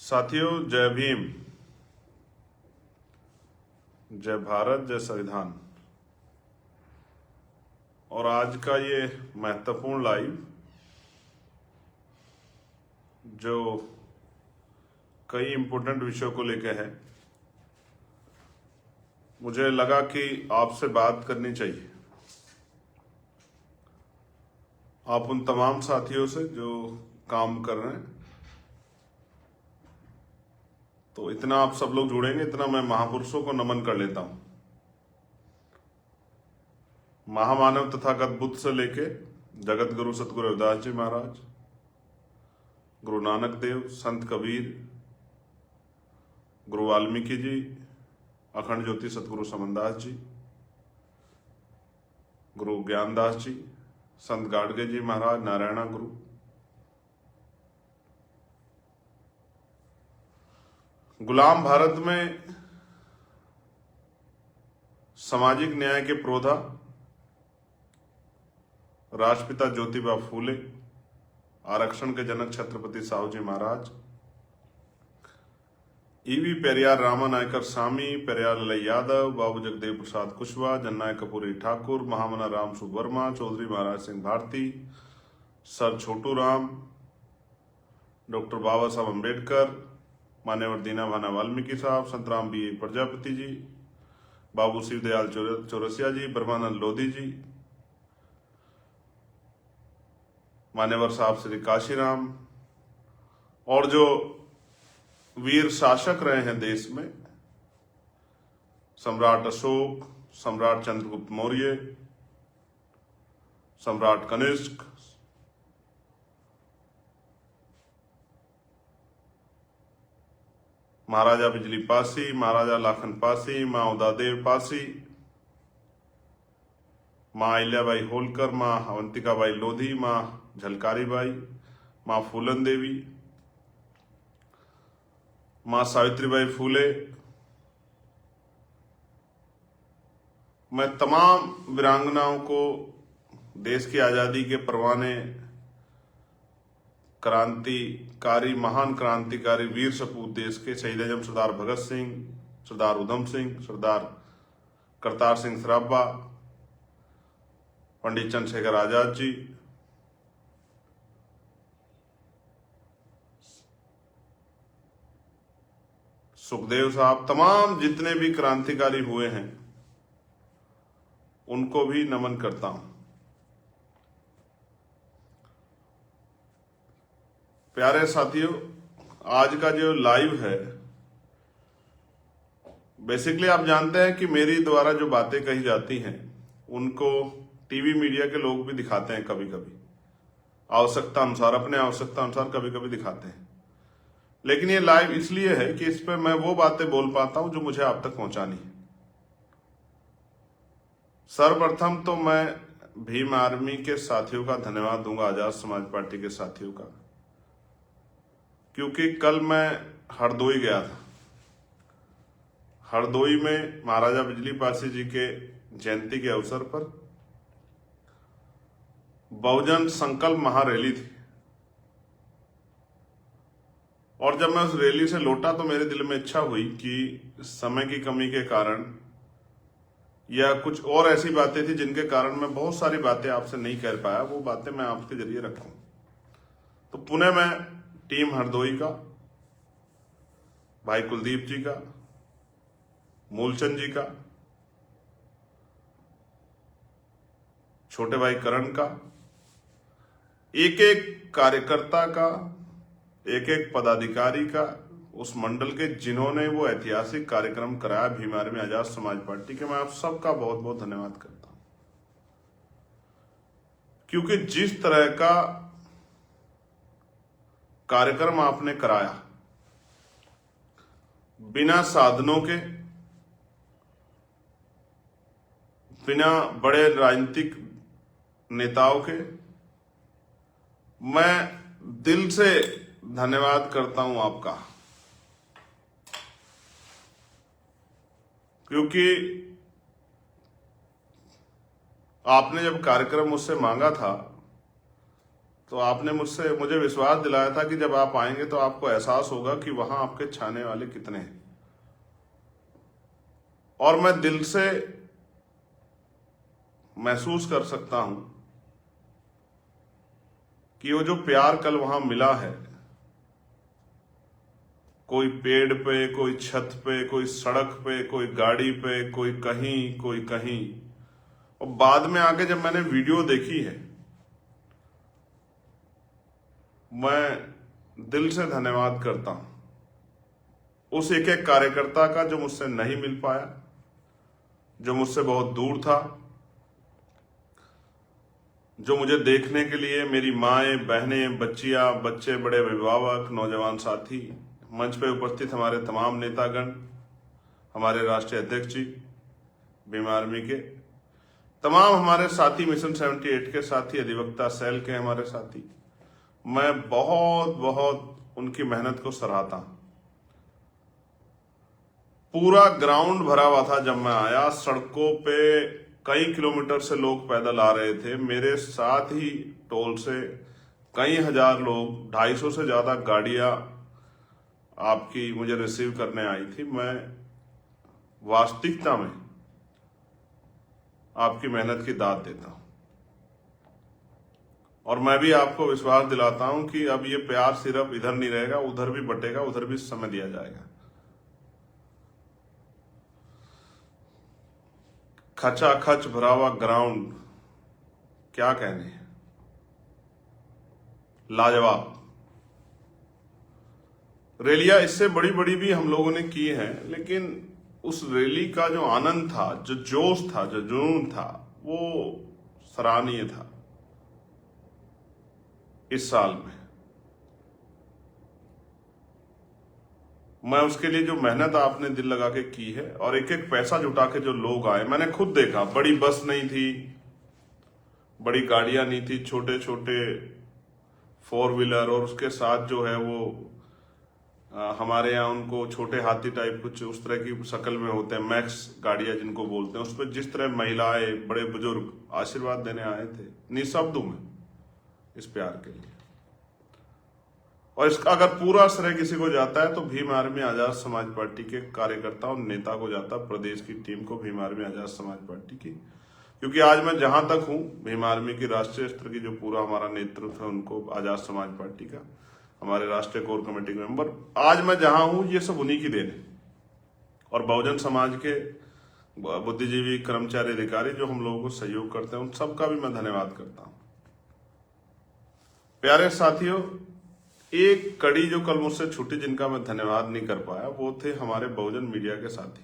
साथियों, जय भीम, जय भारत, जय संविधान। और आज का ये महत्वपूर्ण लाइव जो कई इम्पोर्टेंट विषयों को लेकर है, मुझे लगा कि आपसे बात करनी चाहिए। आप उन तमाम साथियों से जो काम कर रहे हैं, तो इतना आप सब लोग जुड़ेंगे, इतना मैं महापुरुषों को नमन कर लेता हूं। महामानव तथागत बुद्ध से लेके जगत गुरु सतगुरु रविदास जी महाराज, गुरु नानक देव, संत कबीर, गुरु वाल्मीकि जी, अखंड ज्योति सतगुरु समनदास जी, गुरु ज्ञानदास जी, संत गाडगे जी महाराज, नारायणा गुरु, गुलाम भारत में सामाजिक न्याय के प्रोधा राष्ट्रपिता ज्योतिबा फूले, आरक्षण के जनक छत्रपति साहू जी महाराज, ईवी पेरियार रामा नायकर स्वामी, पेरियार ललई यादव, बाबू जगदेव प्रसाद कुशवाहा, जननायक कपूरी ठाकुर, महामना राम सुख वर्मा, चौधरी महाराज सिंह भारती, सर छोटू राम, डॉक्टर बाबा साहब अम्बेडकर, मान्यवर दीना भाना वाल्मीकि साहब, संतराम बी प्रजापति जी, बाबू शिवदयाल चौरसिया जी, ब्रह्मानंद लोधी जी, मान्यवर साहब श्री काशीराम, और जो वीर शासक रहे हैं देश में, सम्राट अशोक, सम्राट चंद्रगुप्त मौर्य, सम्राट कनिष्क, महाराजा बिजली पासी, महाराजा लाखन पासी, माँ उदादेव पासी, माँ अहिल्याबाई होलकर, माँ अवंतिकाबाई लोधी, माँ झलकारी बाई, माँ फूलन देवी, माँ सावित्रीबाई फूले, मैं तमाम वीरांगनाओं को देश की आजादी के परवाने, क्रांतिकारी, महान क्रांतिकारी, वीर सपूत देश के शहीद आजम सरदार भगत सिंह, सरदार उधम सिंह, सरदार करतार सिंह सराभा, पंडित चंद्रशेखर आजाद जी, सुखदेव साहब, तमाम जितने भी क्रांतिकारी हुए हैं उनको भी नमन करता हूं। प्यारे साथियों, आज का जो लाइव है, बेसिकली आप जानते हैं कि मेरी द्वारा जो बातें कही जाती हैं उनको टीवी मीडिया के लोग भी दिखाते हैं, कभी कभी आवश्यकता अनुसार, अपने आवश्यकता अनुसार कभी कभी दिखाते हैं। लेकिन ये लाइव इसलिए है कि इस पर मैं वो बातें बोल पाता हूं जो मुझे आप तक पहुंचानी है। सर्वप्रथम तो मैं भीम आर्मी के साथियों का धन्यवाद दूंगा, आजाद समाज पार्टी के साथियों का, क्योंकि कल मैं हरदोई गया था। हरदोई में महाराजा बिजली पासी जी के जयंती के अवसर पर बहुजन संकल्प महारैली थी, और जब मैं उस रैली से लौटा तो मेरे दिल में इच्छा हुई कि समय की कमी के कारण या कुछ और ऐसी बातें थी जिनके कारण मैं बहुत सारी बातें आपसे नहीं कह पाया, वो बातें मैं आपके जरिए रखूं। तो पुणे में टीम हरदोई का, भाई कुलदीप जी का, मूलचंद जी का, छोटे भाई करण का, एक एक कार्यकर्ता का, एक एक पदाधिकारी का, उस मंडल के जिन्होंने वो ऐतिहासिक कार्यक्रम कराया भीम आर्मी आजाद समाज पार्टी के, मैं आप सबका बहुत बहुत धन्यवाद करता हूं। क्योंकि जिस तरह का कार्यक्रम आपने कराया, बिना साधनों के, बिना बड़े राजनीतिक नेताओं के, मैं दिल से धन्यवाद करता हूं आपका। क्योंकि आपने जब कार्यक्रम मुझसे मांगा था तो आपने मुझे विश्वास दिलाया था कि जब आप आएंगे तो आपको एहसास होगा कि वहां आपके छाने वाले कितने हैं। और मैं दिल से महसूस कर सकता हूं कि वो जो प्यार कल वहां मिला है, कोई पेड़ पे, कोई छत पे, कोई सड़क पे, कोई गाड़ी पे, कोई कहीं, और बाद में आके जब मैंने वीडियो देखी है, मैं दिल से धन्यवाद करता हूं उस एक एक कार्यकर्ता का जो मुझसे नहीं मिल पाया, जो मुझसे बहुत दूर था, जो मुझे देखने के लिए मेरी माएं, बहनें, बच्चियां, बच्चे, बड़े अभिभावक, नौजवान साथी, मंच पे उपस्थित हमारे तमाम नेतागण, हमारे राष्ट्रीय अध्यक्ष जी, भीम आर्मी के तमाम हमारे साथी, मिशन 78 के साथी, अधिवक्ता सेल के हमारे साथी, मैं बहुत बहुत उनकी मेहनत को सराहता हूं। पूरा ग्राउंड भरा हुआ था जब मैं आया, सड़कों पे कई किलोमीटर से लोग पैदल आ रहे थे, मेरे साथ ही टोल से कई हजार लोग, 250 से ज्यादा गाड़ियां आपकी मुझे रिसीव करने आई थी। मैं वास्तविकता में आपकी मेहनत की दाद देता हूं और मैं भी आपको विश्वास दिलाता हूं कि अब ये प्यार सिर्फ इधर नहीं रहेगा, उधर भी बटेगा, उधर भी समय दिया जाएगा। खचाखच भरा हुआ ग्राउंड, क्या कहने, लाजवाब। रैलियां इससे बड़ी बड़ी भी हम लोगों ने की हैं, लेकिन उस रैली का जो आनंद था, जो जोश था, जो जुनून था, वो सराहनीय था इस साल में। मैं उसके लिए जो मेहनत आपने दिल लगा के की है और एक एक पैसा जुटा के जो लोग आए, मैंने खुद देखा, बड़ी बस नहीं थी, बड़ी गाड़ियां नहीं थी, छोटे छोटे 4 व्हीलर, और उसके साथ जो है वो हमारे यहाँ उनको छोटे हाथी टाइप कुछ उस तरह की शक्ल में होते हैं, मैक्स गाड़ियां जिनको बोलते हैं, उस पर जिस तरह महिलाएं, बड़े बुजुर्ग आशीर्वाद देने आए थे, निशब्द हूं मैं इस प्यार के लिए। और इसका अगर पूरा श्रेय किसी को जाता है तो भीम आर्मी आजाद समाज पार्टी के कार्यकर्ता और नेता को जाता, प्रदेश की टीम को, भीम आर्मी आजाद समाज पार्टी की। क्योंकि आज मैं जहां तक हूं, भीम आर्मी की राष्ट्रीय स्तर की जो पूरा हमारा नेतृत्व है, उनको आजाद समाज पार्टी का, हमारे राष्ट्रीय कोर कमेटी मेंबर, आज मैं जहां हूं ये सब उन्हीं की देन है। और बहुजन समाज के बुद्धिजीवी, कर्मचारी, अधिकारी जो हम लोगों को सहयोग करते हैं, उन सबका भी मैं धन्यवाद करता हूं। प्यारे साथियों, एक कड़ी जो कल मुझसे छूटी, जिनका मैं धन्यवाद नहीं कर पाया, वो थे हमारे बहुजन मीडिया के साथी।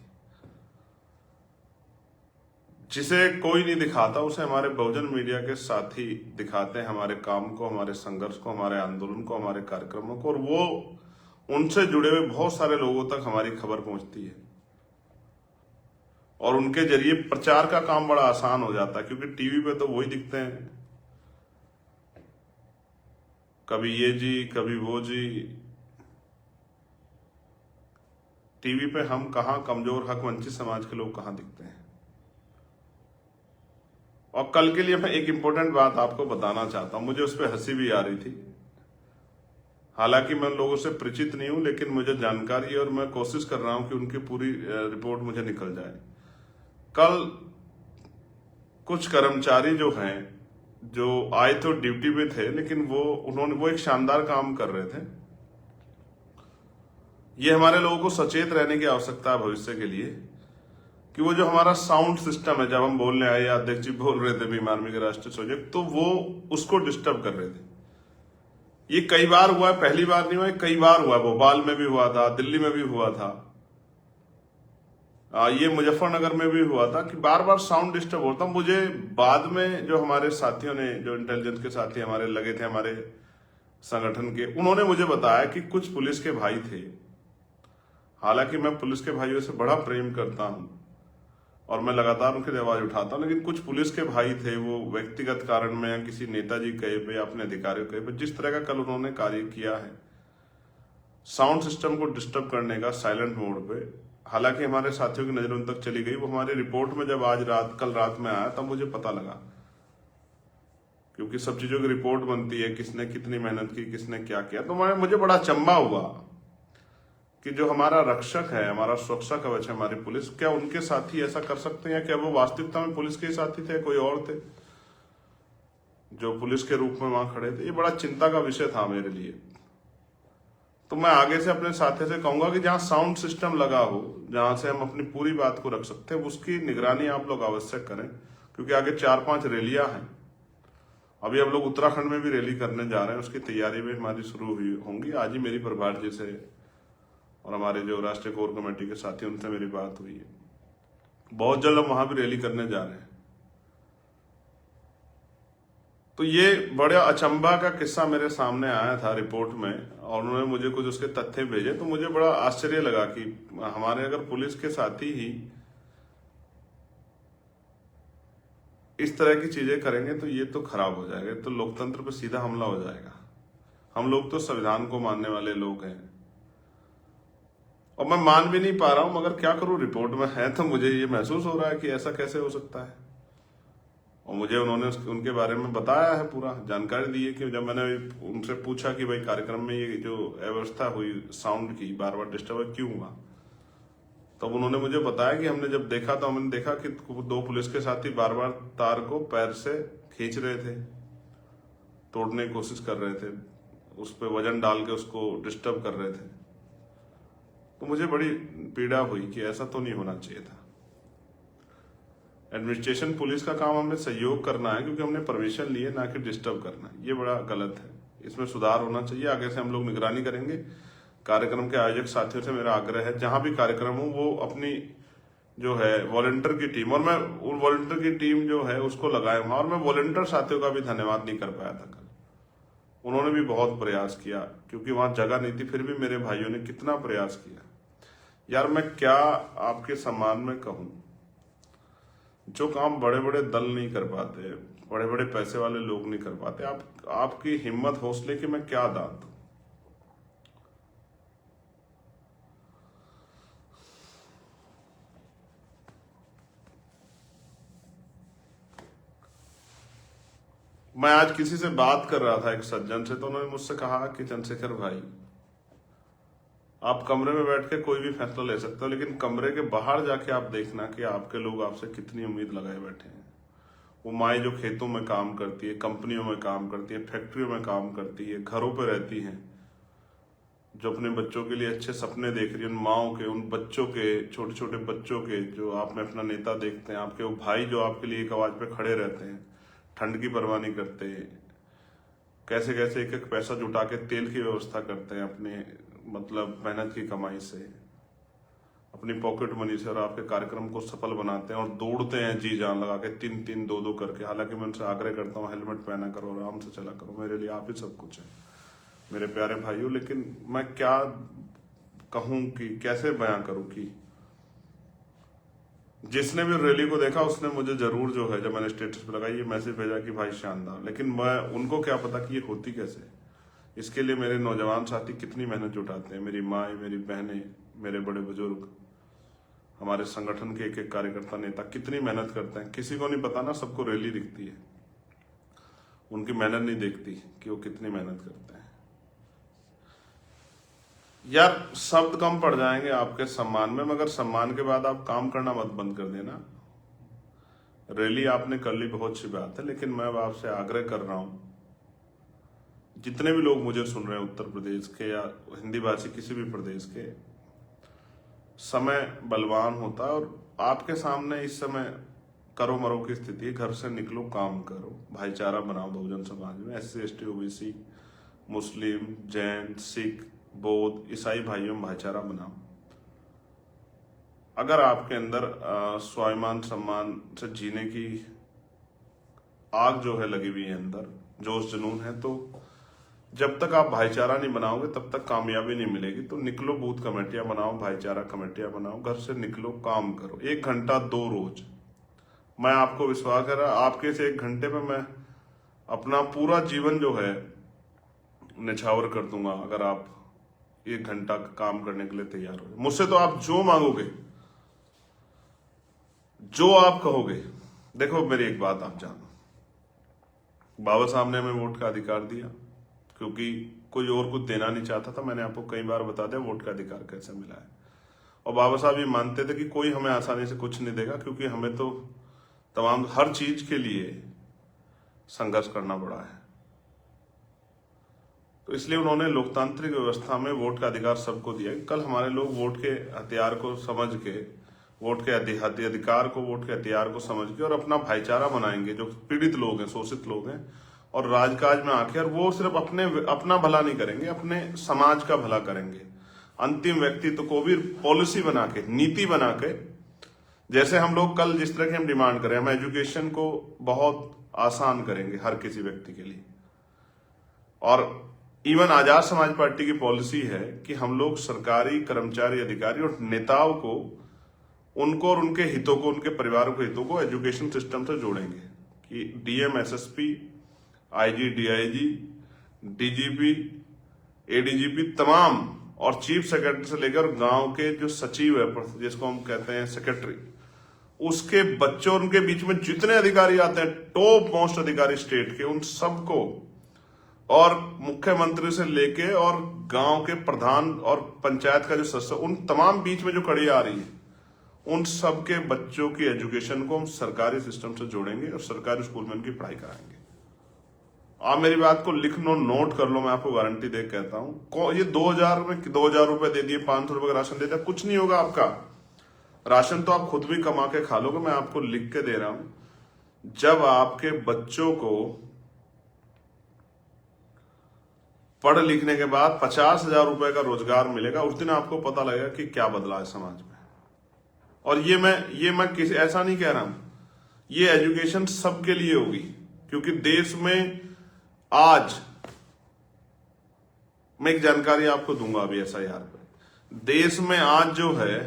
जिसे कोई नहीं दिखाता, उसे हमारे बहुजन मीडिया के साथी दिखाते हैं, हमारे काम को, हमारे संघर्ष को, हमारे आंदोलन को, हमारे कार्यक्रमों को, और वो उनसे जुड़े हुए बहुत सारे लोगों तक हमारी खबर पहुंचती है और उनके जरिए प्रचार का काम बड़ा आसान हो जाता है। क्योंकि टीवी पे तो वही दिखते हैं, कभी ये जी, कभी वो जी। टीवी पे हम कहां, कमजोर हक वंचित समाज के लोग कहां दिखते हैं। और कल के लिए मैं एक इंपॉर्टेंट बात आपको बताना चाहता हूं, मुझे उस पर हंसी भी आ रही थी। हालांकि मैं उन लोगों से परिचित नहीं हूं, लेकिन मुझे जानकारी है और मैं कोशिश कर रहा हूं कि उनकी पूरी रिपोर्ट मुझे निकल जाए। कल कुछ कर्मचारी जो हैं, जो आए तो ड्यूटी पे थे, लेकिन वो एक शानदार काम कर रहे थे। ये हमारे लोगों को सचेत रहने की आवश्यकता है भविष्य के लिए, कि वो जो हमारा साउंड सिस्टम है, जब हम बोलने आए, अध्यक्ष जी बोल रहे थे भीम आर्मी के राष्ट्रीय संयोजक, तो वो उसको डिस्टर्ब कर रहे थे। ये कई बार हुआ है, पहली बार नहीं हुआ है, कई बार हुआ है। भोपाल में भी हुआ था, दिल्ली में भी हुआ था, ये मुजफ्फरनगर में भी हुआ था कि बार बार साउंड डिस्टर्ब होता। मुझे बाद में जो हमारे साथियों ने, जो इंटेलिजेंस के साथी हमारे लगे थे, हमारे संगठन के, उन्होंने मुझे बताया कि कुछ पुलिस के भाई थे। हालांकि मैं पुलिस के भाइयों से बड़ा प्रेम करता हूं और मैं लगातार उनकी आवाज उठाता हूं, लेकिन कुछ पुलिस के भाई थे, वो व्यक्तिगत कारण में या किसी नेताजी कहे पे या अपने अधिकारियों कहे पे, जिस तरह का कल उन्होंने कार्य किया है, साउंड सिस्टम को डिस्टर्ब करने का साइलेंट मोड पे, हालांकि हमारे साथियों की नजर उन तक चली गई। वो हमारी रिपोर्ट में जब कल रात में आया, तब मुझे पता लगा, क्योंकि सब चीजों की रिपोर्ट बनती है, किसने कितनी मेहनत की, किसने क्या किया। तो मुझे बड़ा अचंभा हुआ कि जो हमारा रक्षक है, हमारा सुरक्षा कवच है, हमारी पुलिस, क्या उनके साथी ऐसा कर सकते हैं? क्या वो वास्तविकता में पुलिस के ही साथी थे, कोई और थे जो पुलिस के रूप में वहां खड़े थे? ये बड़ा चिंता का विषय था मेरे लिए। तो मैं आगे से अपने साथी से कहूंगा कि जहां साउंड सिस्टम लगा हो, जहां से हम अपनी पूरी बात को रख सकते हैं, उसकी निगरानी आप लोग आवश्यक करें, क्योंकि आगे 4-5 रैलियां हैं। अभी हम लोग उत्तराखंड में भी रैली करने जा रहे हैं, उसकी तैयारी भी हमारी शुरू हुई होंगी। आज ही मेरी प्रभार जी से और हमारे जो राष्ट्रीय कोर कमेटी के साथी, उनसे मेरी बात हुई है। बहुत जल्द हम वहां भी रैली करने जा रहे हैं। तो ये बड़ा अचंभा का किस्सा मेरे सामने आया था रिपोर्ट में, और उन्होंने मुझे कुछ उसके तथ्य भेजे। तो मुझे बड़ा आश्चर्य लगा कि हमारे अगर पुलिस के साथी ही इस तरह की चीजें करेंगे तो ये तो खराब हो जाएगा, तो लोकतंत्र पर सीधा हमला हो जाएगा। हम लोग तो संविधान को मानने वाले लोग हैं, और मैं मान भी नहीं पा रहा हूं, मगर क्या करूं, रिपोर्ट में है तो मुझे ये महसूस हो रहा है कि ऐसा कैसे हो सकता है। और मुझे उन्होंने उनके बारे में बताया है, पूरा जानकारी दी है कि जब मैंने उनसे पूछा कि भाई कार्यक्रम में ये जो अव्यवस्था हुई साउंड की, बार बार डिस्टर्ब क्यों हुआ, तब उन्होंने मुझे बताया कि हमने जब देखा तो हमने देखा कि 2 पुलिस के साथी बार बार तार को पैर से खींच रहे थे, तोड़ने की कोशिश कर रहे थे, उस पर वजन डाल के उसको डिस्टर्ब कर रहे थे। तो मुझे बड़ी पीड़ा हुई कि ऐसा तो नहीं होना चाहिए था। एडमिनिस्ट्रेशन पुलिस का काम हमें सहयोग करना है, क्योंकि हमने परमिशन ली है, ना कि डिस्टर्ब करना है। ये बड़ा गलत है, इसमें सुधार होना चाहिए। आगे से हम लोग निगरानी करेंगे। कार्यक्रम के आयोजक साथियों से मेरा आग्रह है, जहां भी कार्यक्रम हो वो अपनी जो है वॉलंटियर की टीम, और मैं वॉलंटियर की टीम जो है उसको लगाए वहां। और मैं वॉलंटियर साथियों का भी धन्यवाद नहीं कर पाया था कल, उन्होंने भी बहुत प्रयास किया, क्योंकि वहां जगह नहीं थी, फिर भी मेरे भाइयों ने कितना प्रयास किया। यार मैं क्या आपके सम्मान में कहूं, जो काम बड़े बड़े दल नहीं कर पाते, बड़े बड़े पैसे वाले लोग नहीं कर पाते, आपकी हिम्मत, हौसले की मैं क्या दाद दूं। मैं आज किसी से बात कर रहा था, एक सज्जन से, तो उन्होंने मुझसे कहा कि चंद्रशेखर भाई, आप कमरे में बैठ के कोई भी फैसला ले सकते हो, लेकिन कमरे के बाहर जाके आप देखना कि आपके लोग आपसे कितनी उम्मीद लगाए बैठे हैं। वो माएँ जो खेतों में काम करती है, कंपनियों में काम करती है, फैक्ट्रियों में काम करती है, घरों पर रहती हैं, जो अपने बच्चों के लिए अच्छे सपने देख रही है, उन माओं के, उन बच्चों के, छोटे छोटे बच्चों के, जो आप में अपना नेता देखते हैं, आपके वो भाई जो आपके लिए एक आवाज पे खड़े रहते हैं, ठंड की परवाह नहीं करते, कैसे कैसे एक एक पैसा जुटा के तेल की व्यवस्था करते हैं अपने मतलब मेहनत की कमाई से, अपनी पॉकेट मनी से, और आपके कार्यक्रम को सफल बनाते हैं और दौड़ते हैं जी जान लगा के, 3-3 2-2 करके। हालांकि मैं उनसे आग्रह करता हूँ हेलमेट पहना करो, आराम से चला करो, मेरे लिए आप ही सब कुछ है मेरे प्यारे भाइयों। लेकिन मैं क्या कहूं, कि कैसे बयां करूं, कि जिसने भी रैली को देखा उसने मुझे जरूर जो है, जब मैंने स्टेटस पे लगाई, ये मैसेज भेजा कि भाई शानदार। लेकिन मैं उनको क्या पता कि ये होती कैसे। इसके लिए मेरे नौजवान साथी कितनी मेहनत जुटाते हैं, मेरी माएँ, मेरी बहनें, मेरे बड़े बुजुर्ग, हमारे संगठन के एक एक कार्यकर्ता, नेता कितनी मेहनत करते हैं। किसी को नहीं पता ना, सबको रैली दिखती है, उनकी मेहनत नहीं देखती कि वो कितनी मेहनत करते हैं। यार शब्द कम पड़ जाएंगे आपके सम्मान में, मगर सम्मान के बाद आप काम करना मत बंद कर देना। रैली आपने कर ली, बहुत अच्छी बात है, लेकिन मैं आपसे आग्रह कर रहा हूं, जितने भी लोग मुझे सुन रहे हैं उत्तर प्रदेश के या हिंदी भाषी किसी भी प्रदेश के, समय बलवान होता है और आपके सामने इस समय करो मरो की स्थिति है। घर से निकलो, काम करो, भाईचारा बनाओ बहुजन समाज में, SC ST OBC, मुस्लिम, जैन, सिख, बौद्ध, ईसाई भाइयों में भाईचारा बनाओ। अगर आपके अंदर स्वाभिमान सम्मान से जीने की आग जो है लगी हुई है, अंदर जोश जुनून है, तो जब तक आप भाईचारा नहीं बनाओगे तब तक कामयाबी नहीं मिलेगी। तो निकलो, बूथ कमेटियां बनाओ, भाईचारा कमेटियां बनाओ, घर से निकलो, काम करो, 1 घंटा 2 रोज। मैं आपको विश्वास कर रहा, आपके से 1 घंटे में मैं अपना पूरा जीवन जो है निछावर कर दूंगा, अगर आप 1 घंटा काम करने के लिए तैयार हो। मुझसे तो आप जो मांगोगे, जो आप कहोगे। देखो मेरी एक बात आप जानो, बाबा साहब ने हमें वोट का अधिकार दिया, क्योंकि कोई और कुछ देना नहीं चाहता था। मैंने आपको कई बार बता दिया वोट का अधिकार कैसे मिला है। और बाबा साहब ये मानते थे कि कोई हमें आसानी से कुछ नहीं देगा, क्योंकि हमें तो तमाम हर चीज के लिए संघर्ष करना पड़ा है। तो इसलिए उन्होंने लोकतांत्रिक व्यवस्था में वोट का अधिकार सबको दिया। कल हमारे लोग वोट के हथियार को समझ के, वोट के अधिकार को, वोट के हथियार को समझ के और अपना भाईचारा बनाएंगे, जो पीड़ित लोग हैं, शोषित लोग हैं, और राजकाज में आके, और वो सिर्फ अपना भला नहीं करेंगे, अपने समाज का भला करेंगे। अंतिम व्यक्तित्व को भी पॉलिसी बना के, नीति बना के, जैसे हम लोग कल जिस तरह की हम डिमांड करें, हम एजुकेशन को बहुत आसान करेंगे हर किसी व्यक्ति के लिए। और इवन आजाद समाज पार्टी की पॉलिसी है कि हम लोग सरकारी कर्मचारी, अधिकारी और नेताओं को, उनको और उनके हितों को, उनके परिवारों के हितों को एजुकेशन सिस्टम से जोड़ेंगे कि DM, SSP, IG, DIG, DGP, ADGP तमाम, और चीफ सेक्रेटरी से लेकर गांव के जो सचिव है, जिसको हम कहते हैं सेक्रेटरी, उसके बच्चों और उनके बीच में जितने अधिकारी आते हैं, टॉप मोस्ट अधिकारी स्टेट के, उन सबको, और मुख्यमंत्री से लेके और गांव के प्रधान और पंचायत का जो सदस्य, उन तमाम बीच में जो कड़ी आ रही है, उन सब के बच्चों की एजुकेशन को हम सरकारी सिस्टम से जोड़ेंगे और सरकारी स्कूल में उनकी पढ़ाई कराएंगे। आप मेरी बात को लिख लो, नोट कर लो, मैं आपको गारंटी दे कहता हूं। ये 2000 में 2000 रुपए दे दिए, 500 रुपए का राशन दे दिया, कुछ नहीं होगा आपका। राशन तो आप खुद भी कमा के खा लोगे। मैं आपको लिख के दे रहा हूं, जब आपके बच्चों को पढ़ लिखने के बाद 50,000 रुपए का रोजगार मिलेगा, उस दिन आपको पता लगेगा कि क्या बदला है समाज में। और ये मैं किसी ऐसा नहीं कह रहा हूं, ये एजुकेशन सबके लिए होगी, क्योंकि देश में आज, मैं एक जानकारी आपको दूंगा अभी SIR पे, देश में आज जो है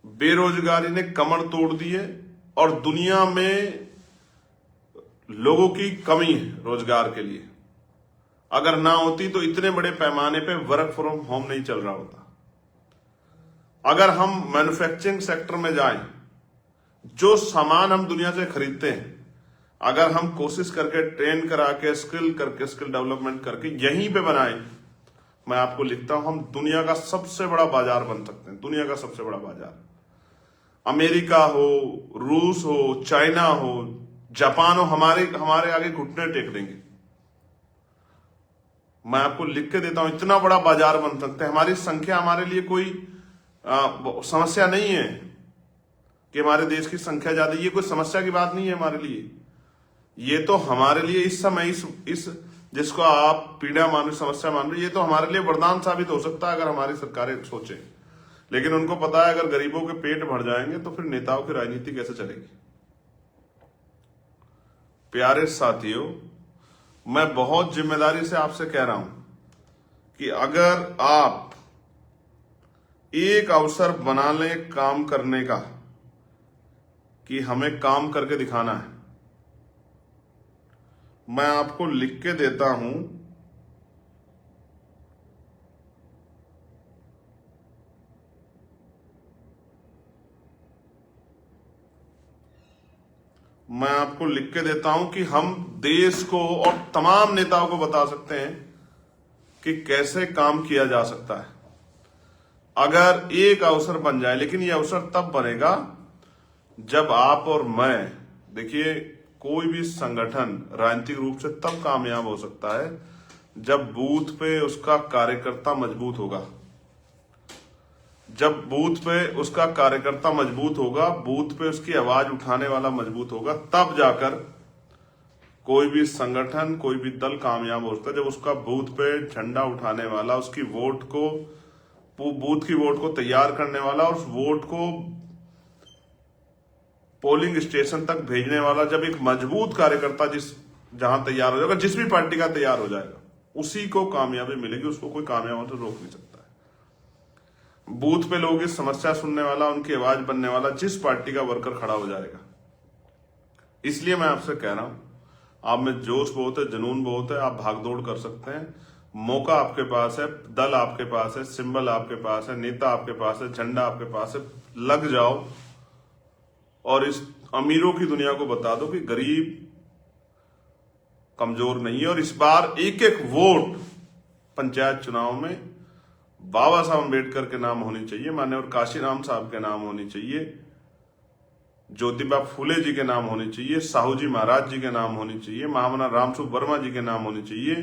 बेरोजगारी ने कमर तोड़ दी है, और दुनिया में लोगों की कमी है रोजगार के लिए। अगर ना होती तो इतने बड़े पैमाने पे वर्क फ्रॉम होम नहीं चल रहा होता। अगर हम मैन्युफैक्चरिंग सेक्टर में जाएं, जो सामान हम दुनिया से खरीदते हैं, अगर हम कोशिश करके ट्रेन करा के, स्किल डेवलपमेंट करके यहीं पे बनाएं, मैं आपको लिखता हूं, हम दुनिया का सबसे बड़ा बाजार बन सकते हैं। दुनिया का सबसे बड़ा बाजार, अमेरिका हो, रूस हो, चाइना हो, जापान हो, हमारे आगे घुटने टेक देंगे। मैं आपको लिख के देता हूं, इतना बड़ा बाजार बन सकते हैं। हमारी संख्या हमारे लिए कोई समस्या नहीं है कि हमारे देश की संख्या ज्यादा, ये कोई समस्या की बात नहीं है हमारे लिए। ये तो हमारे लिए इस समय, इस जिसको आप पीड़ा मान रहे, समस्या मान रहे, ये तो हमारे लिए वरदान साबित हो सकता है अगर हमारी सरकारें सोचें। लेकिन उनको पता है, अगर गरीबों के पेट भर जाएंगे तो फिर नेताओं की राजनीति कैसे चलेगी। प्यारे साथियों, मैं बहुत जिम्मेदारी से आपसे कह रहा हूं कि अगर आप एक अवसर बना लें काम करने का, कि हमें काम करके दिखाना है, मैं आपको लिख के देता हूं, मैं आपको लिख के देता हूं कि हम देश को और तमाम नेताओं को बता सकते हैं कि कैसे काम किया जा सकता है अगर एक अवसर बन जाए। लेकिन यह अवसर तब बनेगा जब आप और मैं, देखिए, कोई भी संगठन राजनीतिक रूप से तब कामयाब हो सकता है जब बूथ पे उसका कार्यकर्ता मजबूत होगा। जब बूथ पे उसका कार्यकर्ता मजबूत होगा, बूथ पे उसकी आवाज उठाने वाला मजबूत होगा, तब जाकर कोई भी संगठन, कोई भी दल कामयाब हो सकता है। जब उसका बूथ पे झंडा उठाने वाला, उसकी वोट को, बूथ की वोट को तैयार करने वाला, उस वोट को पोलिंग स्टेशन तक भेजने वाला, जब एक मजबूत कार्यकर्ता जहां तैयार हो जाएगा, जिस भी पार्टी का तैयार हो जाएगा, उसी को कामयाबी मिलेगी। उसको कोई कामयाब होने से रोक नहीं सकता है। बूथ पे लोगों की समस्या सुनने वाला, उनकी आवाज बनने वाला जिस पार्टी का वर्कर खड़ा हो जाएगा। इसलिए मैं आपसे कह रहा हूं, आप में जोश बहुत है, जुनून बहुत है, आप भागदौड़ कर सकते हैं। मौका आपके पास है, दल आपके पास है, सिंबल आपके पास है, नेता आपके पास है, झंडा आपके पास है। लग जाओ और इस अमीरों की दुनिया को बता दो कि गरीब कमजोर नहीं है। और इस बार एक एक वोट पंचायत चुनाव में बाबा साहब अम्बेडकर के नाम होनी चाहिए, मान्यवर काशीराम साहब के नाम होनी चाहिए, ज्योतिबा फूले जी के नाम होनी चाहिए, साहू जी महाराज जी के नाम होनी चाहिए, महामना रामसूख वर्मा जी के नाम होनी चाहिए,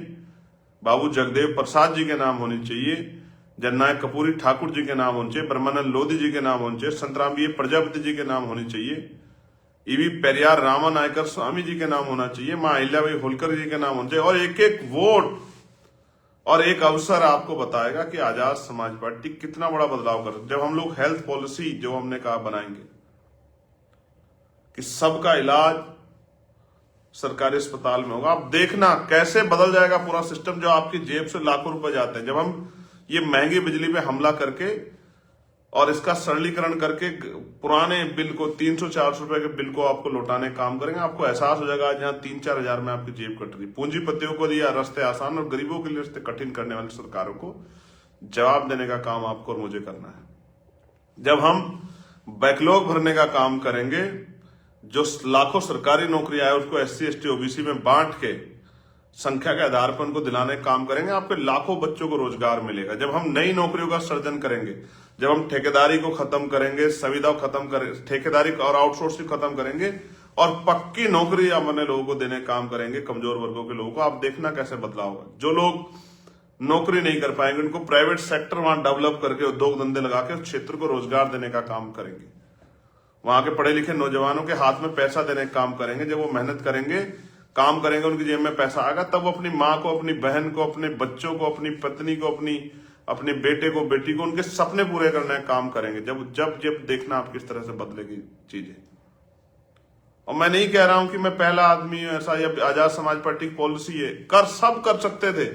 बाबू जगदेव प्रसाद जी के नाम होनी चाहिए, जननायक कपूरी ठाकुर जी के नाम होने चाहिए, ब्रह्मानंद लोधी जी के नाम होने चाहिए, संतराम बी प्रजापति जी के नाम होनी चाहिए, ईवी पेरियार रामा नायकर स्वामी जी के नाम होना चाहिए, मां अहिल्याबाई होलकर जी के नाम होना चाहिए। और एक एक वोट और एक अवसर आपको बताएगा कि आजाद समाज पार्टी कितना बड़ा बदलाव कर। जब हम लोग हेल्थ पॉलिसी जो हमने कहा बनाएंगे कि सबका इलाज सरकारी अस्पताल में होगा, आप देखना कैसे बदल जाएगा पूरा सिस्टम। जो आपकी जेब से लाखों रुपए जाते हैं, जब हम ये महंगी बिजली पे हमला करके और इसका सरलीकरण करके पुराने बिल को 300-400 रुपए के बिल को आपको लौटाने का काम करेंगे, आपको एहसास हो जाएगा जहां 3-4 हजार में आपकी जेब कट रही। पूंजीपतियों को दिया रास्ते आसान और गरीबों के लिए रास्ते कठिन करने वाली सरकारों को जवाब देने का काम आपको और मुझे करना है। जब हम बैकलॉग भरने का काम करेंगे, जो लाखों सरकारी नौकरियां है उसको SC ST OBC में बांट के संख्या के आधार पर उनको दिलाने का काम करेंगे, आपके लाखों बच्चों को रोजगार मिलेगा। जब हम नई नौकरियों का सृजन करेंगे, जब हम ठेकेदारी को खत्म करेंगे, संविदा को खत्म करेंगे, ठेकेदारी और आउटसोर्सिंग खत्म करेंगे और पक्की नौकरी अपने लोगों को देने का काम करेंगे, कमजोर वर्गों के लोगों को, आप देखना कैसे बदलाव होगा। जो लोग नौकरी नहीं कर पाएंगे उनको प्राइवेट सेक्टर वहां डेवलप करके उद्योग धंधे लगा के उस क्षेत्र को रोजगार देने का काम करेंगे। वहां के पढ़े लिखे नौजवानों के हाथ में पैसा देने का काम करेंगे। जब वो मेहनत करेंगे, काम करेंगे, उनकी जेब में पैसा आएगा, तब वो अपनी माँ को, अपनी बहन को, अपने बच्चों को, अपनी पत्नी को, अपने बेटे को, बेटी को, उनके सपने पूरे करने का काम करेंगे। जब जब जब देखना आप किस तरह से बदलेगी चीजें। और मैं नहीं कह रहा हूं कि मैं पहला आदमी हूं ऐसा, या आजाद समाज पार्टी की पॉलिसी है, सब कर सकते थे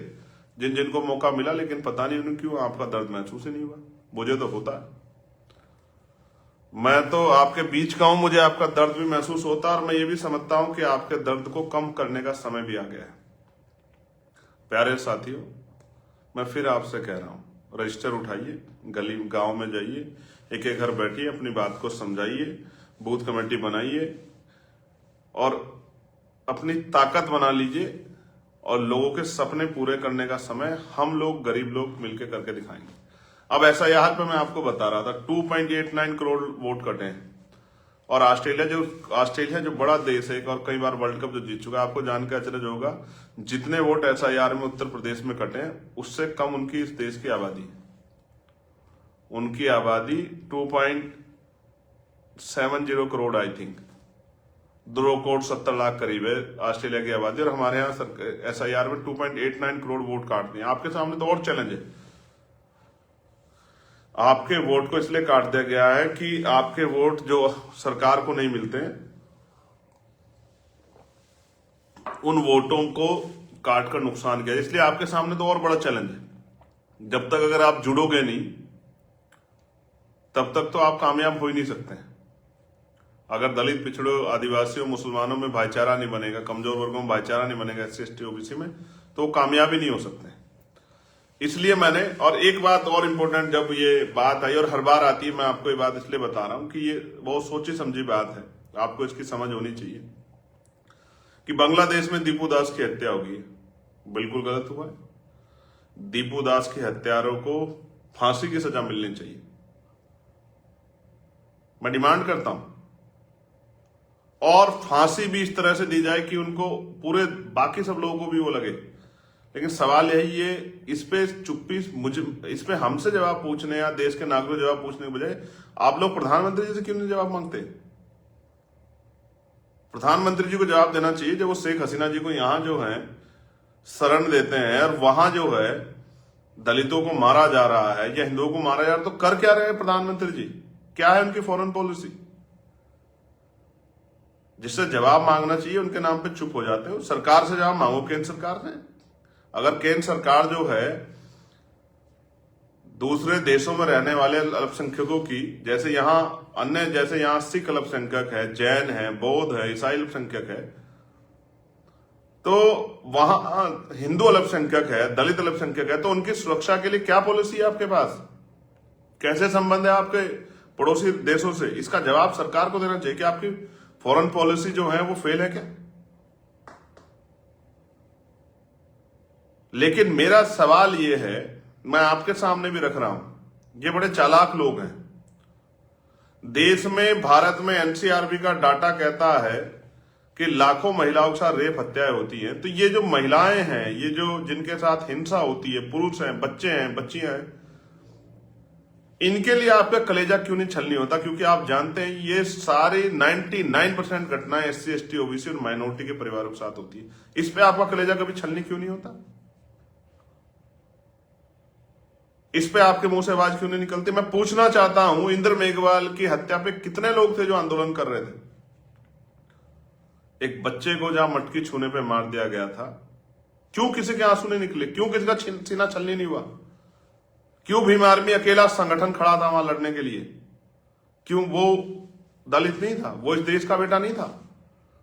जिनको मौका मिला, लेकिन पता नहीं उन्हें क्यों आपका दर्द महसूस ही नहीं हुआ। मुझे तो होता है, मैं तो आपके बीच का हूं, मुझे आपका दर्द भी महसूस होता है और मैं ये भी समझता हूं कि आपके दर्द को कम करने का समय भी आ गया है। प्यारे साथियों, मैं फिर आपसे कह रहा हूं, रजिस्टर उठाइए, गली गांव में जाइए, एक एक घर बैठिए, अपनी बात को समझाइए, बूथ कमेटी बनाइए और अपनी ताकत बना लीजिए। और लोगों के सपने पूरे करने का समय हम लोग गरीब लोग मिलकर करके दिखाएंगे। अब SIR पे मैं आपको बता रहा था 2.89 करोड़ वोट कटे हैं। और ऑस्ट्रेलिया जो बड़ा देश है और कई बार वर्ल्ड कप जो जीत चुका है, आपको जानकर अचरज होगा जितने वोट SIR में उत्तर प्रदेश में कटे हैं उससे कम उनकी इस देश की आबादी है। उनकी आबादी 2.70 करोड़, आई थिंक 2 करोड़ 70 लाख करीब है ऑस्ट्रेलिया की आबादी, और हमारे यहाँ SIR में 2.89 करोड़ वोट काटते हैं। आपके सामने तो और चैलेंज है। आपके वोट को इसलिए काट दिया गया है कि आपके वोट जो सरकार को नहीं मिलते हैं, उन वोटों को काटकर नुकसान किया, इसलिए आपके सामने तो और बड़ा चैलेंज है। जब तक अगर आप जुड़ोगे नहीं तब तक तो आप कामयाब हो ही नहीं सकते। अगर दलित, पिछड़ों, आदिवासियों, मुसलमानों में भाईचारा नहीं बनेगा, कमजोर वर्गों में भाईचारा नहीं बनेगा, SC ST OBC में, तो कामयाब ही नहीं हो सकते। इसलिए मैंने, और एक बात और इम्पोर्टेंट, जब ये बात आई और हर बार आती है, मैं आपको ये बात इसलिए बता रहा हूं कि ये बहुत सोची समझी बात है, आपको इसकी समझ होनी चाहिए कि बांग्लादेश में दीपू दास की हत्या होगी, बिल्कुल गलत हुआ है। दीपू दास के हत्यारों को फांसी की सजा मिलनी चाहिए। मैं डिमांड करता हूं, और फांसी भी इस तरह से दी जाए कि उनको पूरे बाकी सब लोगों को भी वो लगे। लेकिन सवाल यही है, इस पे चुप्पी, इस पे हमसे जवाब पूछने या देश के नागरिकों से जवाब पूछने के बजाय आप लोग प्रधानमंत्री जी से क्यों नहीं जवाब मांगते? प्रधानमंत्री जी को जवाब देना चाहिए जब वो शेख हसीना जी को यहां जो है शरण देते हैं और वहां जो है दलितों को मारा जा रहा है या हिंदुओं को मारा जा रहा है, तो कर क्या रहे हैं प्रधानमंत्री जी? क्या है उनकी फॉरेन पॉलिसी? जिससे जवाब मांगना चाहिए उनके नाम पे चुप हो जाते हो। सरकार से जवाब मांगो, केंद्र सरकार से। अगर केंद्र सरकार जो है दूसरे देशों में रहने वाले अल्पसंख्यकों की, जैसे यहां अन्य, जैसे यहां सिख अल्पसंख्यक है, जैन है, बौद्ध है, ईसाई अल्पसंख्यक है, तो वहां हिंदू अल्पसंख्यक है, दलित अल्पसंख्यक है, तो उनकी सुरक्षा के लिए क्या पॉलिसी है आपके पास? कैसे संबंध है आपके पड़ोसी देशों से? इसका जवाब सरकार को देना चाहिए कि आपकी फॉरेन पॉलिसी जो है वो फेल है क्या? लेकिन मेरा सवाल ये है, मैं आपके सामने भी रख रहा हूं, ये बड़े चालाक लोग हैं। देश में, भारत में एनसीआरबी का डाटा कहता है कि लाखों महिलाओं के साथ रेप हत्याएं होती हैं। तो ये जो महिलाएं हैं, ये जो जिनके साथ हिंसा होती है, पुरुष हैं, बच्चे हैं, बच्चियां हैं, इनके लिए आपका कलेजा क्यों नहीं छलनी होता? क्योंकि आप जानते हैं ये सारी 99% घटनाएं एससी, एसटी, ओबीसी और माइनॉरिटी के परिवारों के साथ होती है। इस पे आपका कलेजा कभी छलनी क्यों नहीं होता? इस पे आपके मुंह से आवाज क्यों नहीं निकलती? मैं पूछना चाहता हूं, इंद्र मेघवाल की हत्या पे कितने लोग थे जो आंदोलन कर रहे थे? एक बच्चे को जहां मटकी छूने पे मार दिया गया था, क्यों किसी के आंसू नहीं निकले? क्यों किसी का सीना छलनी नहीं हुआ? क्यों भीम आर्मी अकेला संगठन खड़ा था वहां लड़ने के लिए? क्यों वो दलित नहीं था? वो इस देश का बेटा नहीं था?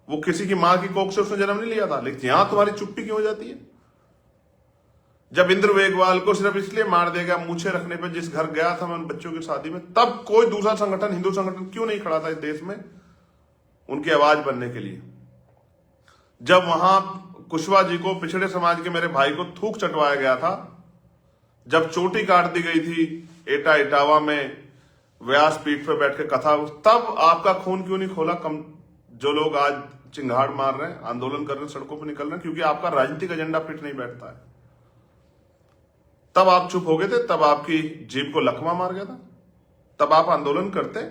वो किसी की मां की कोख से उसने जन्म नहीं लिया था? लेकिन यहां तुम्हारी चुप्पी क्यों हो जाती है? जब इंद्र मेघवाल को सिर्फ इसलिए मार दिया गया मूछे रखने पे, जिस घर गया था मैं उन बच्चों की शादी में, तब कोई दूसरा संगठन, हिंदू संगठन क्यों नहीं खड़ा था इस देश में उनकी आवाज बनने के लिए? जब वहां कुशवाहा जी को, पिछड़े समाज के मेरे भाई को थूक चटवाया गया था, जब चोटी काट दी गई थी एटा इटावा में व्यास पीठ पे बैठ के कथा, तब आपका खून क्यों नहीं खोला? कम जो लोग आज चिंगाड़ मार रहे हैं, आंदोलन कर रहे हैं, सड़कों पर निकल रहे हैं, क्योंकि आपका राजनीतिक एजेंडा फिट नहीं बैठता है। तब आप चुप हो गए थे, तब आपकी जीभ को लकवा मार गया था, तब आप आंदोलन करते।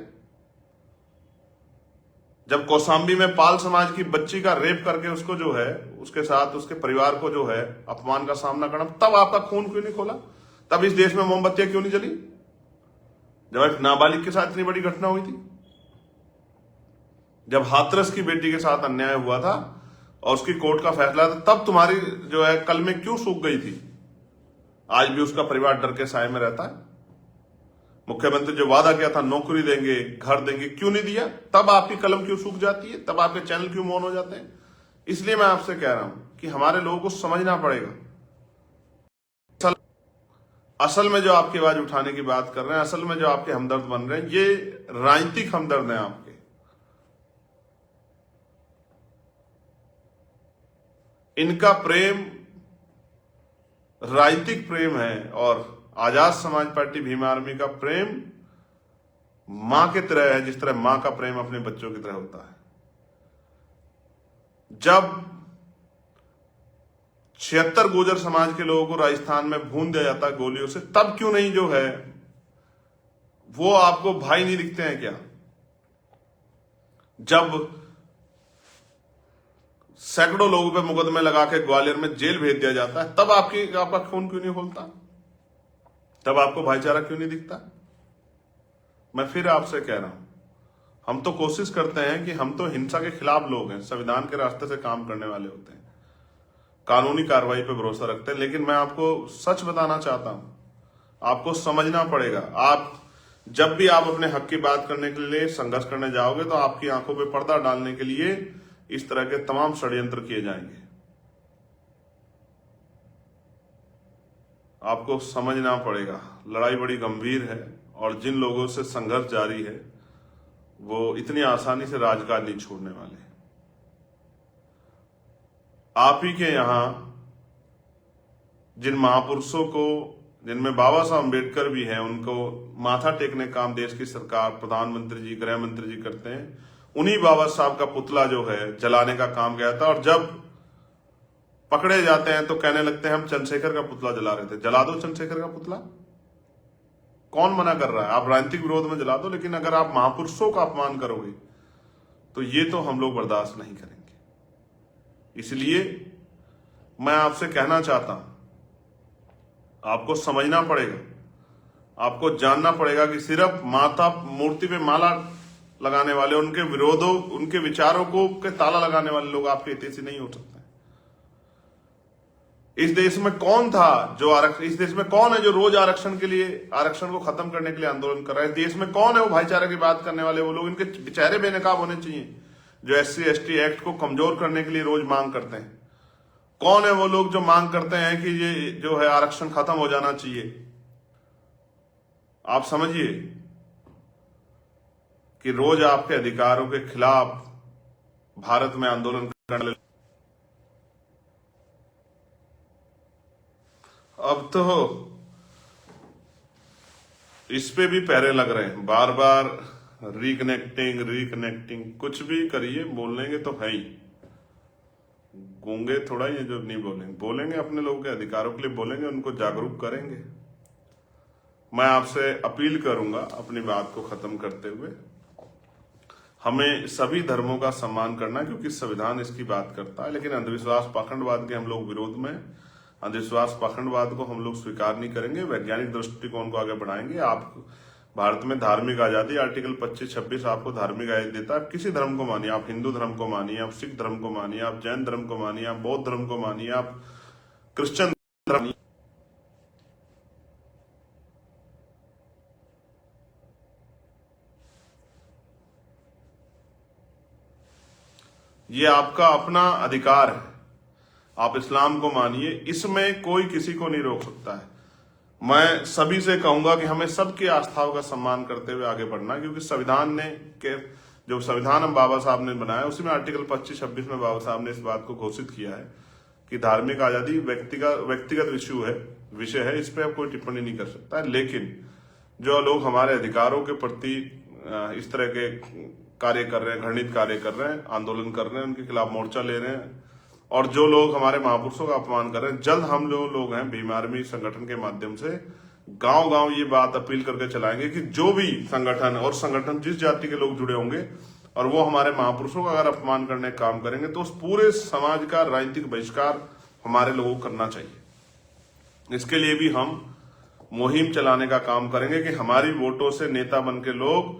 जब कौशाम्बी में पाल समाज की बच्ची का रेप करके उसको जो है, उसके साथ उसके परिवार को जो है अपमान का सामना करना, तब आपका खून क्यों नहीं खोला? तब इस देश में मोमबत्तियां क्यों नहीं जली? जब एक नाबालिग के साथ इतनी बड़ी घटना हुई थी, जब हाथरस की बेटी के साथ अन्याय हुआ था और उसकी कोर्ट का फैसला था, तब तुम्हारी जो है कलमें क्यों सूख गई थी? आज भी उसका परिवार डर के साए में रहता है। मुख्यमंत्री जो वादा किया था नौकरी देंगे, घर देंगे, क्यों नहीं दिया? तब आपकी कलम क्यों सूख जाती है? तब आपके चैनल क्यों मौन हो जाते हैं? इसलिए मैं आपसे कह रहा हूं कि हमारे लोगों को समझना पड़ेगा। असल में जो आपकी आवाज उठाने की बात कर रहे हैं, असल में जो आपके हमदर्द बन रहे हैं, ये राजनीतिक हमदर्द हैं आपके। इनका प्रेम राजनीतिक प्रेम है, और आजाद समाज पार्टी भीम आर्मी का प्रेम मां की तरह है, जिस तरह मां का प्रेम अपने बच्चों की तरह होता है। जब 76 गुर्जर समाज के लोगों को राजस्थान में भून दिया जाता है गोलियों से, तब क्यों नहीं जो है वो आपको भाई नहीं दिखते हैं क्या? जब सैकड़ों लोगों पे मुकदमे लगा के ग्वालियर में जेल भेज दिया जाता है, तब आपका खून क्यों नहीं खोलता? तब आपको भाईचारा क्यों नहीं दिखता? मैं फिर आपसे कह रहा हूं, हम तो कोशिश करते हैं कि हम तो हिंसा के खिलाफ लोग हैं, संविधान के रास्ते से काम करने वाले होते हैं, कानूनी कार्रवाई पे भरोसा रखते हैं। लेकिन मैं आपको सच बताना चाहता हूं, आपको समझना पड़ेगा। आप जब भी आप अपने हक की बात करने के लिए संघर्ष करने जाओगे, तो आपकी आंखों पे पर्दा डालने के लिए इस तरह के तमाम षड्यंत्र किए जाएंगे। आपको समझना पड़ेगा, लड़ाई बड़ी गंभीर है, और जिन लोगों से संघर्ष जारी है वो इतनी आसानी से राजकाज नहीं छोड़ने वाले। आप ही के यहां जिन महापुरुषों को, जिनमें बाबा साहब अम्बेडकर भी हैं, उनको माथा टेकने काम देश की सरकार, प्रधानमंत्री जी, गृह मंत्री जी करते हैं। उन्हीं बाबा साहब का पुतला जो है जलाने का काम गया था, और जब पकड़े जाते हैं तो कहने लगते हैं हम चंद्रशेखर का पुतला जला रहे थे। जला दो चंद्रशेखर का पुतला, कौन मना कर रहा है? आप राजनीतिक विरोध में जला दो, लेकिन अगर आप महापुरुषों का अपमान करोगे तो ये तो हम लोग बर्दाश्त नहीं करेंगे। इसलिए मैं आपसे कहना चाहता हूं, आपको समझना पड़ेगा, आपको जानना पड़ेगा कि सिर्फ माता मूर्ति पे माला लगाने वाले, उनके विरोधों, उनके विचारों को के ताला लगाने वाले लोग आपके हितैषी नहीं हो सकते। इस देश में कौन था जो इस देश में कौन है जो रोज आरक्षण के लिए, आरक्षण को खत्म करने के लिए आंदोलन कर रहा है? इस देश में कौन है वो भाईचारे की बात करने वाले? वो लोग, इनके बेचारे बेनकाब होने चाहिए, जो एससी एसटी एक्ट को कमजोर करने के लिए रोज मांग करते हैं। कौन है वो लोग जो मांग करते हैं कि ये जो है आरक्षण खत्म हो जाना चाहिए? आप समझिए कि रोज आपके अधिकारों के खिलाफ भारत में आंदोलन करने अब तो इस पे भी पैरे लग रहे हैं, बार बार रिकनेक्टिंग कुछ भी करिए, बोलेंगे तो है ही। गूंगे थोड़ा ही है जो नहीं बोलेंगे अपने लोगों के अधिकारों के लिए बोलेंगे, उनको जागरूक करेंगे। मैं आपसे अपील करूंगा अपनी बात को खत्म करते हुए, हमें सभी धर्मों का सम्मान करना है क्योंकि संविधान इसकी बात करता है। लेकिन अंधविश्वास पाखंडवाद के हम लोग विरोध में, अंधविश्वास पाखंडवाद को हम लोग स्वीकार नहीं करेंगे, वैज्ञानिक दृष्टिकोण को आगे बढ़ाएंगे। आप भारत में धार्मिक आजादी आर्टिकल 25-26 आपको धार्मिक आजादी देता है। आप किसी धर्म को मानिए, आप हिंदू धर्म को मानिए, आप सिख धर्म को मानिए, आप जैन धर्म को मानिए, आप बौद्ध धर्म को मानिए, आप क्रिश्चियन धर्म, ये आपका अपना अधिकार है। आप इस्लाम को मानिए, इसमें कोई किसी को नहीं रोक सकता है। मैं सभी से कहूंगा कि हमें सबकी आस्थाओं का सम्मान करते हुए आगे बढ़ना, क्योंकि संविधान ने के जो संविधान हम बाबा साहब ने बनाया उसी में आर्टिकल 25-26 में बाबा साहब ने इस बात को घोषित किया है कि धार्मिक आजादी व्यक्तिगत विषय है, इस पर अब कोई टिप्पणी नहीं कर सकता है। लेकिन जो लोग हमारे अधिकारों के प्रति इस तरह के कार्य कर रहे हैं, घृणित कार्य कर रहे हैं, आंदोलन कर रहे हैं, उनके खिलाफ मोर्चा ले रहे हैं, और जो लोग हमारे महापुरुषों का अपमान कर रहे हैं, जल्द हम जो लोग हैं भीम आर्मी संगठन के माध्यम से गांव गांव ये बात अपील करके चलाएंगे कि जो भी संगठन जिस जाति के लोग जुड़े होंगे और वो हमारे महापुरुषों का अगर अपमान करने का काम करेंगे तो उस पूरे समाज का राजनीतिक बहिष्कार हमारे लोगों को करना चाहिए। इसके लिए भी हम मुहिम चलाने का काम करेंगे कि हमारी वोटों से नेता बन के लोग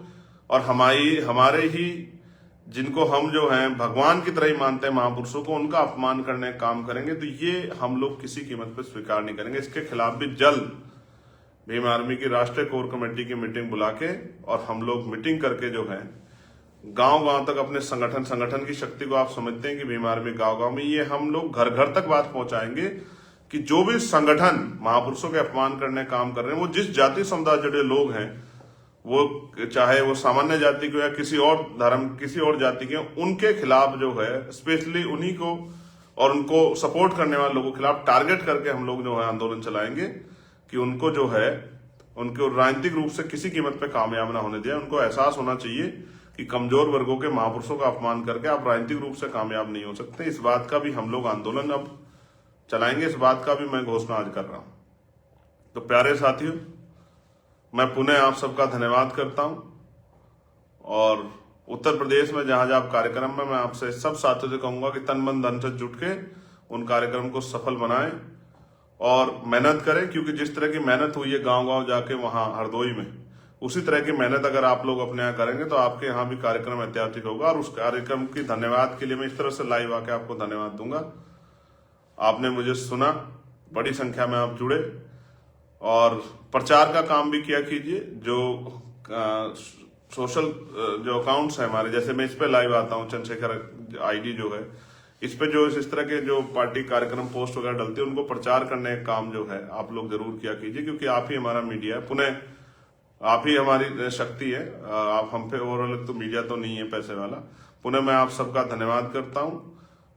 और हमारे ही जिनको हम जो हैं भगवान की तरह ही मानते हैं महापुरुषों को, उनका अपमान करने का काम करेंगे, तो ये हम लोग किसी कीमत पर स्वीकार नहीं करेंगे। इसके खिलाफ भी जल्द भीम आर्मी की राष्ट्रीय कोर कमेटी की मीटिंग बुला के और हम लोग मीटिंग करके जो है गांव गांव तक अपने संगठन की शक्ति को आप समझते हैं कि भीम आर्मी गांव गांव में, ये हम लोग घर घर तक बात पहुंचाएंगे कि जो भी संगठन महापुरुषों के अपमान करने का काम कर रहे हैं, वो जिस जाति समुदाय जुड़े लोग हैं, वो चाहे वो सामान्य जाति को या किसी और धर्म किसी और जाति के, उनके खिलाफ जो है स्पेशली उन्हीं को और उनको सपोर्ट करने वाले लोगों के खिलाफ टारगेट करके हम लोग जो है आंदोलन चलाएंगे कि उनको जो है उनको राजनीतिक रूप से किसी कीमत पे कामयाब ना होने दिया। उनको एहसास होना चाहिए कि कमजोर वर्गों के महापुरुषों का अपमान करके आप राजनीतिक रूप से कामयाब नहीं हो सकते। इस बात का भी हम लोग आंदोलन अब चलाएंगे, इस बात का भी मैं घोषणा आज कर रहा हूं। तो प्यारे साथियों, मैं पुनः आप सबका धन्यवाद करता हूं और उत्तर प्रदेश में जहां जहां कार्यक्रम में मैं आपसे सब साथियों से कहूंगा कि तन मन धन से जुट के उन कार्यक्रम को सफल बनाएं और मेहनत करें, क्योंकि जिस तरह की मेहनत हुई है गांव गांव जाके वहां हरदोई में, उसी तरह की मेहनत अगर आप लोग अपने यहाँ करेंगे तो आपके यहाँ भी कार्यक्रम ऐतिहासिक होगा। और उस कार्यक्रम की धन्यवाद के लिए मैं इस तरह से लाइव आके आपको धन्यवाद दूंगा। आपने मुझे सुना, बड़ी संख्या में आप जुड़े और प्रचार का काम भी किया कीजिए। जो सोशल जो अकाउंट्स है हमारे, जैसे मैं इस पे लाइव आता हूँ, चंद्रशेखर आईडी जो है, इस पे जो इस तरह के जो पार्टी कार्यक्रम पोस्ट वगैरह डलते हैं, उनको प्रचार करने का काम जो है आप लोग जरूर किया कीजिए, क्योंकि आप ही हमारा मीडिया है, पुनः आप ही हमारी शक्ति है। आप हम पे ओवरऑल तो मीडिया तो नहीं है पैसे वाला। पुनः मैं आप सबका धन्यवाद करता हूं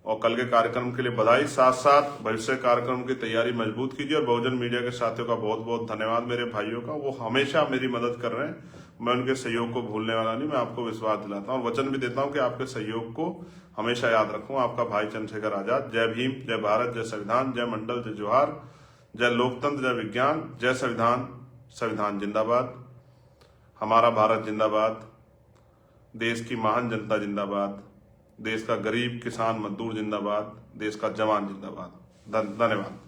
और कल के कार्यक्रम के लिए बधाई। साथ साथ भविष्य कार्यक्रम की तैयारी मजबूत कीजिए और बहुजन मीडिया के साथियों का बहुत बहुत धन्यवाद मेरे भाइयों का, वो हमेशा मेरी मदद कर रहे हैं। मैं उनके सहयोग को भूलने वाला नहीं, मैं आपको विश्वास दिलाता हूँ और वचन भी देता हूँ कि आपके सहयोग को हमेशा याद रखूँ। आपका भाई चंद्रशेखर आजाद। जय भीम, जय भारत, जय संविधान, जय मंडल, जय जोहार, जय लोकतंत्र, जय विज्ञान, जय संविधान। संविधान जिंदाबाद, हमारा भारत जिंदाबाद, देश की महान जनता जिंदाबाद, देश का गरीब किसान मजदूर जिंदाबाद, देश का जवान जिंदाबाद। धन्यवाद।